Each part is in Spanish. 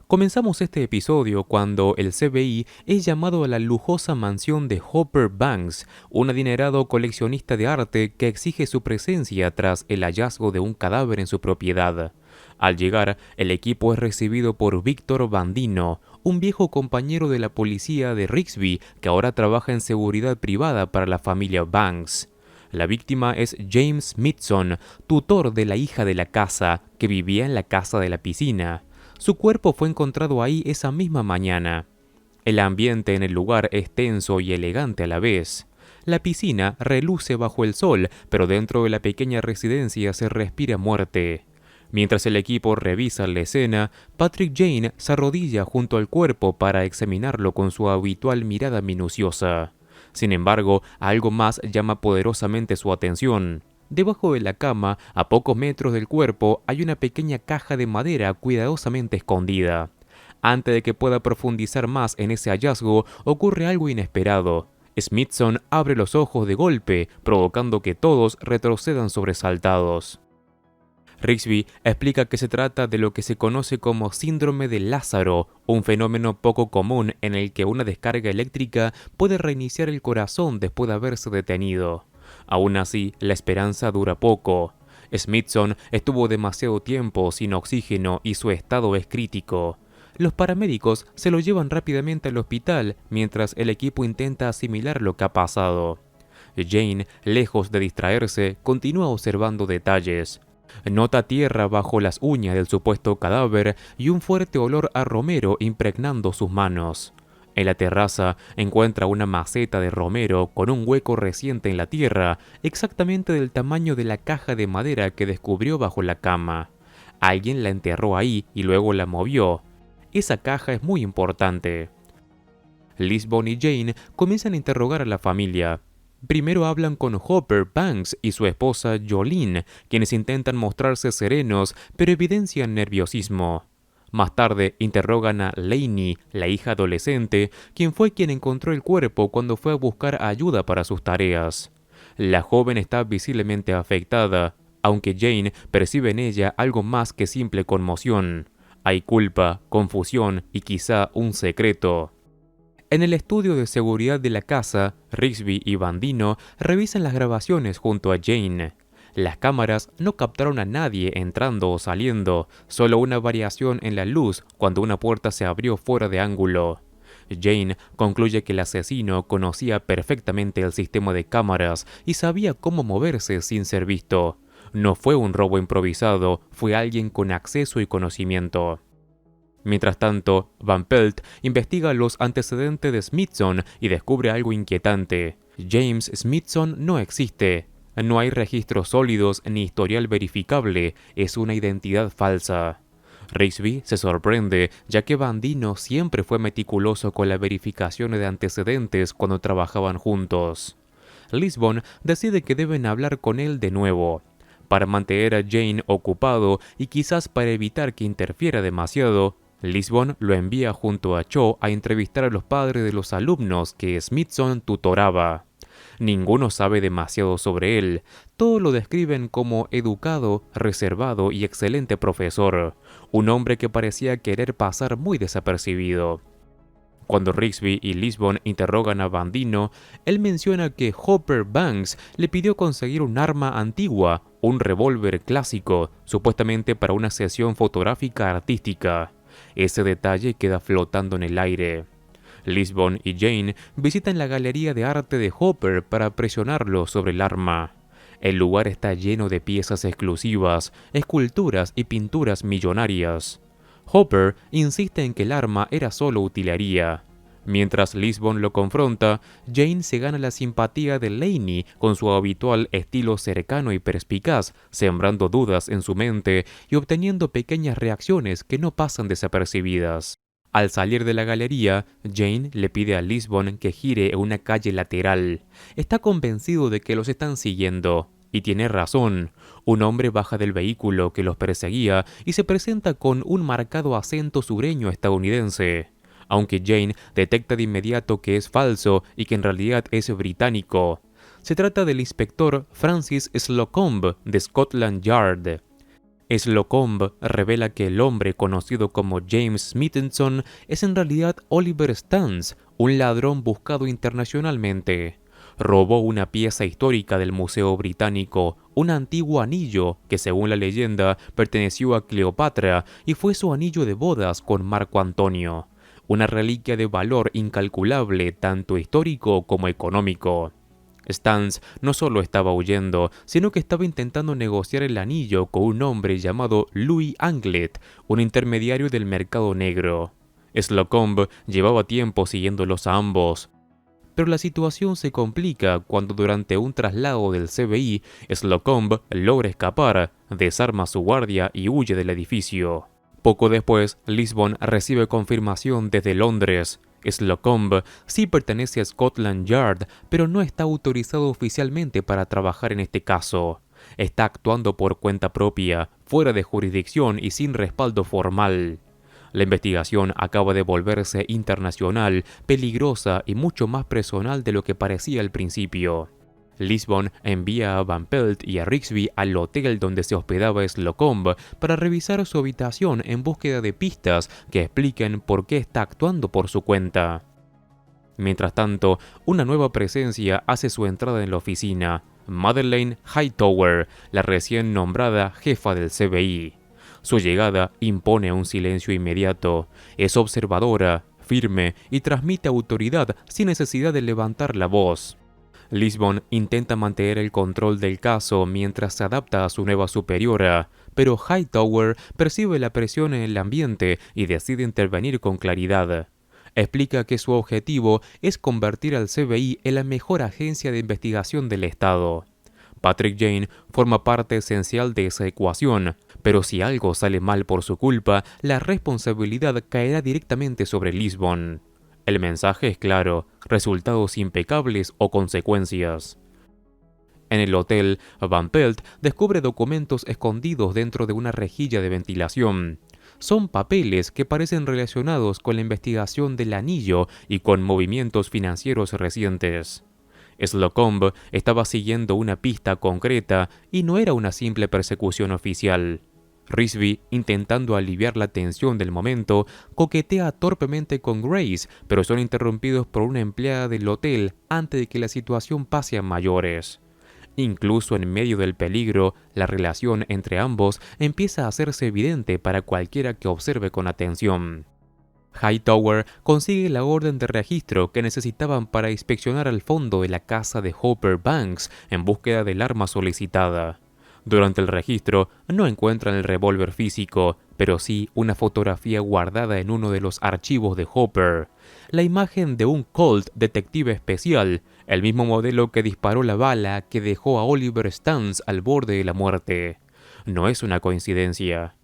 Comenzamos este episodio cuando el FBI es llamado a la lujosa mansión de Hopper Banks, un adinerado coleccionista de arte que exige su presencia tras el hallazgo de un cadáver en su propiedad. Al llegar, el equipo es recibido por Victor Bandino, un viejo compañero de la policía de Rigsby que ahora trabaja en seguridad privada para la familia Banks. La víctima es James Smithson, tutor de la hija de la casa, que vivía en la casa de la piscina. Su cuerpo fue encontrado ahí esa misma mañana. El ambiente en el lugar es tenso y elegante a la vez. La piscina reluce bajo el sol, pero dentro de la pequeña residencia se respira muerte. Mientras el equipo revisa la escena, Patrick Jane se arrodilla junto al cuerpo para examinarlo con su habitual mirada minuciosa. Sin embargo, algo más llama poderosamente su atención. Debajo de la cama, a pocos metros del cuerpo, hay una pequeña caja de madera cuidadosamente escondida. Antes de que pueda profundizar más en ese hallazgo, ocurre algo inesperado. Smithson abre los ojos de golpe, provocando que todos retrocedan sobresaltados. Rigsby explica que se trata de lo que se conoce como síndrome de Lázaro, un fenómeno poco común en el que una descarga eléctrica puede reiniciar el corazón después de haberse detenido. Aún así, la esperanza dura poco. Smithson estuvo demasiado tiempo sin oxígeno y su estado es crítico. Los paramédicos se lo llevan rápidamente al hospital mientras el equipo intenta asimilar lo que ha pasado. Jane, lejos de distraerse, continúa observando detalles. Nota tierra bajo las uñas del supuesto cadáver y un fuerte olor a romero impregnando sus manos. En la terraza encuentra una maceta de romero con un hueco reciente en la tierra, exactamente del tamaño de la caja de madera que descubrió bajo la cama. Alguien la enterró ahí y luego la movió. Esa caja es muy importante. Lisbon y Jane comienzan a interrogar a la familia. Primero hablan con Hopper Banks y su esposa Jolene, quienes intentan mostrarse serenos, pero evidencian nerviosismo. Más tarde interrogan a Lainey, la hija adolescente, quien fue quien encontró el cuerpo cuando fue a buscar ayuda para sus tareas. La joven está visiblemente afectada, aunque Jane percibe en ella algo más que simple conmoción. Hay culpa, confusión y quizá un secreto. En el estudio de seguridad de la casa, Rigsby y Bandino revisan las grabaciones junto a Jane. Las cámaras no captaron a nadie entrando o saliendo, solo una variación en la luz cuando una puerta se abrió fuera de ángulo. Jane concluye que el asesino conocía perfectamente el sistema de cámaras y sabía cómo moverse sin ser visto. No fue un robo improvisado, fue alguien con acceso y conocimiento. Mientras tanto, Van Pelt investiga los antecedentes de Smithson y descubre algo inquietante. James Smithson no existe. No hay registros sólidos ni historial verificable, es una identidad falsa. Rigsby se sorprende, ya que Bandino siempre fue meticuloso con la verificación de antecedentes cuando trabajaban juntos. Lisbon decide que deben hablar con él de nuevo. Para mantener a Jane ocupado y quizás para evitar que interfiera demasiado, Lisbon lo envía junto a Cho a entrevistar a los padres de los alumnos que Smithson tutoraba. Ninguno sabe demasiado sobre él, todos lo describen como educado, reservado y excelente profesor, un hombre que parecía querer pasar muy desapercibido. Cuando Rigsby y Lisbon interrogan a Bandino, él menciona que Hopper Banks le pidió conseguir un arma antigua, un revólver clásico, supuestamente para una sesión fotográfica artística. Ese detalle queda flotando en el aire. Lisbon y Jane visitan la galería de arte de Hopper para presionarlo sobre el arma. El lugar está lleno de piezas exclusivas, esculturas y pinturas millonarias. Hopper insiste en que el arma era solo utilería. Mientras Lisbon lo confronta, Jane se gana la simpatía de Lainey con su habitual estilo cercano y perspicaz, sembrando dudas en su mente y obteniendo pequeñas reacciones que no pasan desapercibidas. Al salir de la galería, Jane le pide a Lisbon que gire en una calle lateral. Está convencido de que los están siguiendo. Y tiene razón. Un hombre baja del vehículo que los perseguía y se presenta con un marcado acento sureño estadounidense. Aunque Jane detecta de inmediato que es falso y que en realidad es británico. Se trata del inspector Francis Slocombe de Scotland Yard. Slocombe revela que el hombre conocido como James Smithenson es en realidad Oliver Stans, un ladrón buscado internacionalmente. Robó una pieza histórica del Museo Británico, un antiguo anillo que según la leyenda perteneció a Cleopatra y fue su anillo de bodas con Marco Antonio, una reliquia de valor incalculable tanto histórico como económico. Stans no solo estaba huyendo, sino que estaba intentando negociar el anillo con un hombre llamado Louis Anglet, un intermediario del mercado negro. Slocombe llevaba tiempo siguiéndolos a ambos, pero la situación se complica cuando durante un traslado del FBI, Slocombe logra escapar, desarma su guardia y huye del edificio. Poco después, Lisbon recibe confirmación desde Londres. Slocombe sí pertenece a Scotland Yard, pero no está autorizado oficialmente para trabajar en este caso. Está actuando por cuenta propia, fuera de jurisdicción y sin respaldo formal. La investigación acaba de volverse internacional, peligrosa y mucho más personal de lo que parecía al principio. Lisbon envía a Van Pelt y a Rigsby al hotel donde se hospedaba Slocombe para revisar su habitación en búsqueda de pistas que expliquen por qué está actuando por su cuenta. Mientras tanto, una nueva presencia hace su entrada en la oficina: Madeleine Hightower, la recién nombrada jefa del FBI. Su llegada impone un silencio inmediato. Es observadora, firme y transmite autoridad sin necesidad de levantar la voz. Lisbon intenta mantener el control del caso mientras se adapta a su nueva superiora, pero Hightower percibe la presión en el ambiente y decide intervenir con claridad. Explica que su objetivo es convertir al FBI en la mejor agencia de investigación del Estado. Patrick Jane forma parte esencial de esa ecuación, pero si algo sale mal por su culpa, la responsabilidad caerá directamente sobre Lisbon. El mensaje es claro: resultados impecables o consecuencias. En el hotel, Van Pelt descubre documentos escondidos dentro de una rejilla de ventilación. Son papeles que parecen relacionados con la investigación del anillo y con movimientos financieros recientes. Slocombe estaba siguiendo una pista concreta y no era una simple persecución oficial. Rigsby, intentando aliviar la tensión del momento, coquetea torpemente con Grace, pero son interrumpidos por una empleada del hotel antes de que la situación pase a mayores. Incluso en medio del peligro, la relación entre ambos empieza a hacerse evidente para cualquiera que observe con atención. Hightower consigue la orden de registro que necesitaban para inspeccionar al fondo de la casa de Hopper Banks en búsqueda del arma solicitada. Durante el registro no encuentran el revólver físico, pero sí una fotografía guardada en uno de los archivos de Hopper. La imagen de un Colt detective especial, el mismo modelo que disparó la bala que dejó a Oliver Stans al borde de la muerte. No es una coincidencia.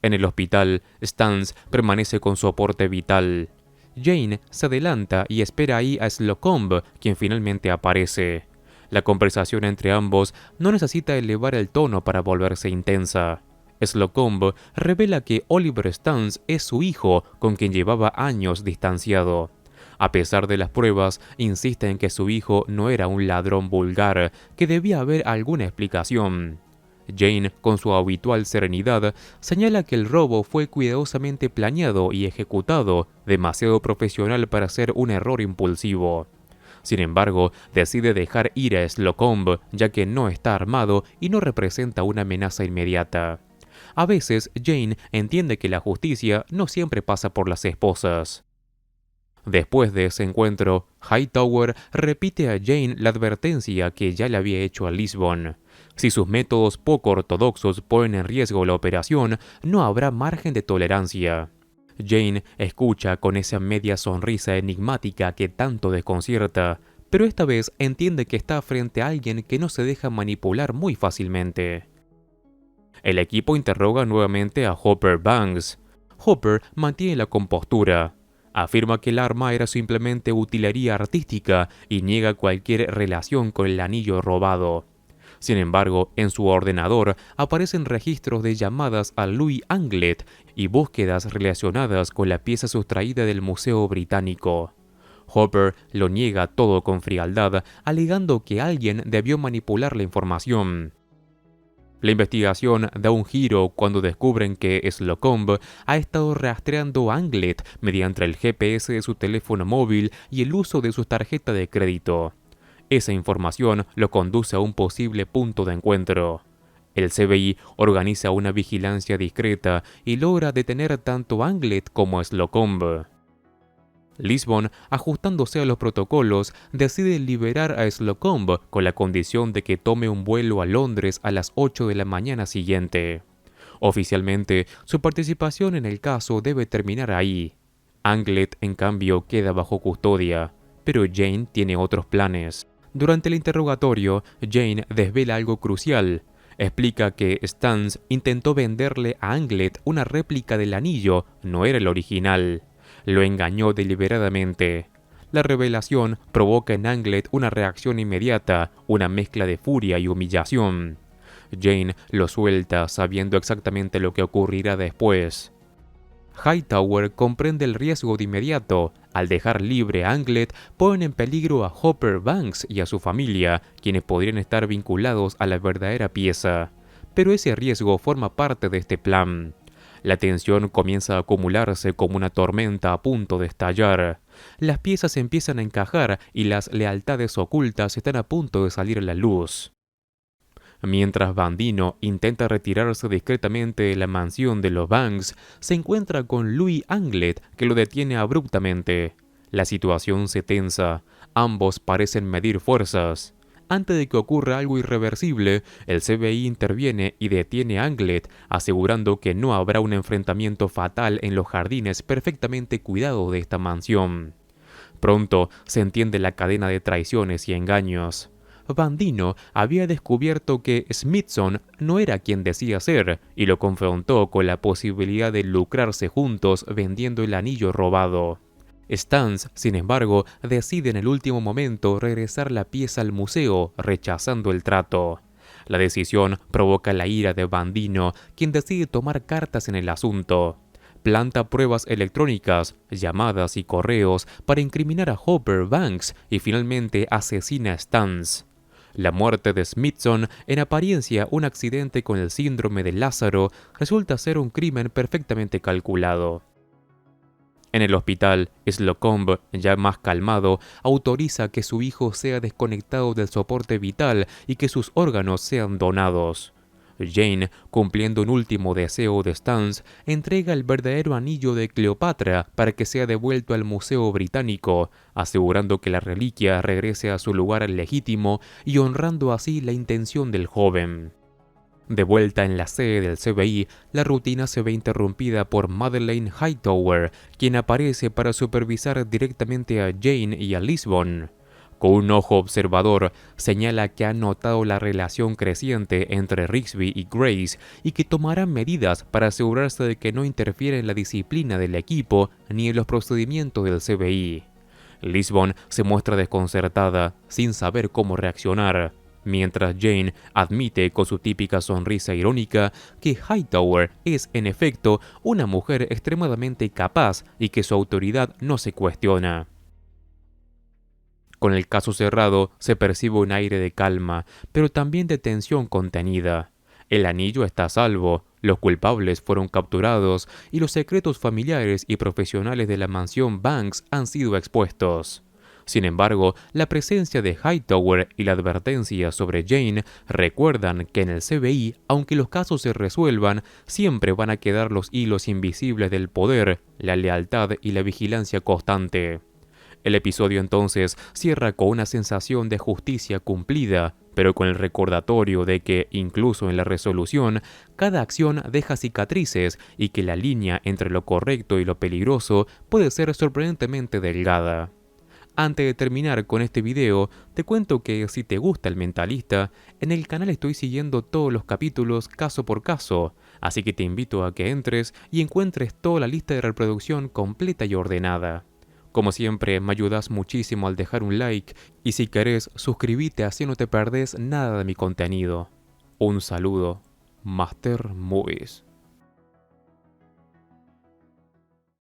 En el hospital, Stans permanece con soporte vital. Jane se adelanta y espera ahí a Slocombe, quien finalmente aparece. La conversación entre ambos no necesita elevar el tono para volverse intensa. Slocombe revela que Oliver Stans es su hijo, con quien llevaba años distanciado. A pesar de las pruebas, insiste en que su hijo no era un ladrón vulgar, que debía haber alguna explicación. Jane, con su habitual serenidad, señala que el robo fue cuidadosamente planeado y ejecutado, demasiado profesional para ser un error impulsivo. Sin embargo, decide dejar ir a Slocombe, ya que no está armado y no representa una amenaza inmediata. A veces, Jane entiende que la justicia no siempre pasa por las esposas. Después de ese encuentro, Hightower repite a Jane la advertencia que ya le había hecho a Lisbon. Si sus métodos poco ortodoxos ponen en riesgo la operación, no habrá margen de tolerancia. Jane escucha con esa media sonrisa enigmática que tanto desconcierta, pero esta vez entiende que está frente a alguien que no se deja manipular muy fácilmente. El equipo interroga nuevamente a Hopper Banks. Hopper mantiene la compostura. Afirma que el arma era simplemente utilería artística y niega cualquier relación con el anillo robado. Sin embargo, en su ordenador aparecen registros de llamadas a Louis Anglet y búsquedas relacionadas con la pieza sustraída del Museo Británico. Hopper lo niega todo con frialdad, alegando que alguien debió manipular la información. La investigación da un giro cuando descubren que Slocomb ha estado rastreando a Anglet mediante el GPS de su teléfono móvil y el uso de su tarjeta de crédito. Esa información lo conduce a un posible punto de encuentro. El CBI organiza una vigilancia discreta y logra detener tanto a Anglet como a Slocomb. Lisbon, ajustándose a los protocolos, decide liberar a Slocomb con la condición de que tome un vuelo a Londres a las 8 de la mañana siguiente. Oficialmente, su participación en el caso debe terminar ahí. Anglet, en cambio, queda bajo custodia, pero Jane tiene otros planes. Durante el interrogatorio, Jane desvela algo crucial. Explica que Stans intentó venderle a Anglet una réplica del anillo, no era el original. Lo engañó deliberadamente. La revelación provoca en Anglet una reacción inmediata, una mezcla de furia y humillación. Jane lo suelta sabiendo exactamente lo que ocurrirá después. Hightower comprende el riesgo de inmediato. Al dejar libre a Anglet, ponen en peligro a Hopper Banks y a su familia, quienes podrían estar vinculados a la verdadera pieza. Pero ese riesgo forma parte de este plan. La tensión comienza a acumularse como una tormenta a punto de estallar. Las piezas empiezan a encajar y las lealtades ocultas están a punto de salir a la luz. Mientras Bandino intenta retirarse discretamente de la mansión de los Banks, se encuentra con Louis Anglet, que lo detiene abruptamente. La situación se tensa. Ambos parecen medir fuerzas. Antes de que ocurra algo irreversible, el CBI interviene y detiene a Anglet, asegurando que no habrá un enfrentamiento fatal en los jardines perfectamente cuidados de esta mansión. Pronto se entiende la cadena de traiciones y engaños. Bandino había descubierto que Smithson no era quien decía ser y lo confrontó con la posibilidad de lucrarse juntos vendiendo el anillo robado. Stans, sin embargo, decide en el último momento regresar la pieza al museo, rechazando el trato. La decisión provoca la ira de Bandino, quien decide tomar cartas en el asunto. Planta pruebas electrónicas, llamadas y correos para incriminar a Hopper Banks y finalmente asesina a Stans. La muerte de Smithson, en apariencia un accidente con el síndrome de Lázaro, resulta ser un crimen perfectamente calculado. En el hospital, Slocomb, ya más calmado, autoriza que su hijo sea desconectado del soporte vital y que sus órganos sean donados. Jane, cumpliendo un último deseo de Stans, entrega el verdadero anillo de Cleopatra para que sea devuelto al Museo Británico, asegurando que la reliquia regrese a su lugar legítimo y honrando así la intención del joven. De vuelta en la sede del CBI, la rutina se ve interrumpida por Madeleine Hightower, quien aparece para supervisar directamente a Jane y a Lisbon. Con un ojo observador, señala que ha notado la relación creciente entre Rigsby y Grace y que tomará medidas para asegurarse de que no interfiere en la disciplina del equipo ni en los procedimientos del CBI. Lisbon se muestra desconcertada, sin saber cómo reaccionar, mientras Jane admite con su típica sonrisa irónica que Hightower es, en efecto, una mujer extremadamente capaz y que su autoridad no se cuestiona. Con el caso cerrado, se percibe un aire de calma, pero también de tensión contenida. El anillo está a salvo, los culpables fueron capturados y los secretos familiares y profesionales de la mansión Banks han sido expuestos. Sin embargo, la presencia de Hightower y la advertencia sobre Jane recuerdan que en el CBI, aunque los casos se resuelvan, siempre van a quedar los hilos invisibles del poder, la lealtad y la vigilancia constante. El episodio entonces cierra con una sensación de justicia cumplida, pero con el recordatorio de que, incluso en la resolución, cada acción deja cicatrices y que la línea entre lo correcto y lo peligroso puede ser sorprendentemente delgada. Antes de terminar con este video, te cuento que si te gusta El Mentalista, en el canal estoy siguiendo todos los capítulos caso por caso, así que te invito a que entres y encuentres toda la lista de reproducción completa y ordenada. Como siempre, me ayudas muchísimo al dejar un like y si querés, suscríbete así no te perdés nada de mi contenido. Un saludo, Master Movies.